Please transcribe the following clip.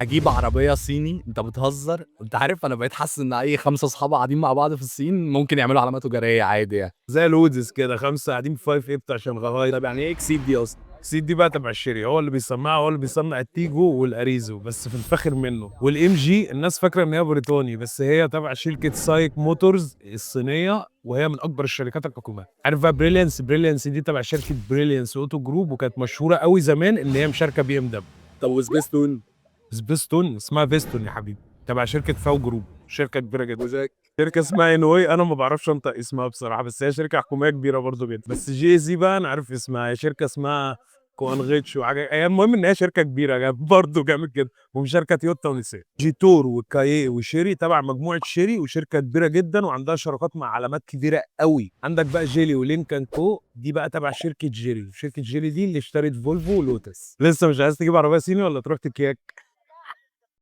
اجيب عربيه صيني؟ انت بتهزر. انت عارف انا بقيت حاسس ان اي خمسه اصحاب قاعدين مع بعض في الصين ممكن يعملوا علامات تجاريه عادي يعني. زي الودز كده، خمسه قاعدين في 5 ايه بتاع شنغهاي. طب يعني ايه اكسيد دي اصلا؟ السيت دي بقى تبع الشيري، هو اللي بيصنعها، هو اللي بيصنع التيجو والاريزو، بس في الفاخر منه. والام جي الناس فاكره ان هي بريطاني، بس هي تبع شركه سايك موتورز الصينيه، وهي من اكبر الشركات الحكوميه. عارف بقى بريليانس دي تبع شركه بريليانس اوتو جروب، وكانت مشهوره قوي زمان ان هي مشاركه بي ام دبليو. طب وسبيستون؟ سبيستون اسمها فيستون يا حبيبي، تبع شركه فاو جروب، شركه كبيره جدا. وجاك؟ شركه اسمها انوي، انا ما بعرفش انطق اسمها بصراحه، بس هي شركه حكوميه كبيره برضو جدا. بس جي زي بقى انا عارف اسمها، هي شركه اسمها كوانغيتش وحاجه، هي المهم ان هي شركه كبيره برضو جامد جدا، وشركه تويوتا ونيسان. جيتور وكايي وشيري تبع مجموعه شيري، وشركه كبيره جدا وعندها شراكات مع علامات كبيره قوي. عندك بقى جيلي ولينكان كو، دي بقى تبع شركه جيري. شركه جيري دي اللي اشترت فولفو ولوتس. لسه مش عايز تجيب عربيه صيني ولا تروح تكياك؟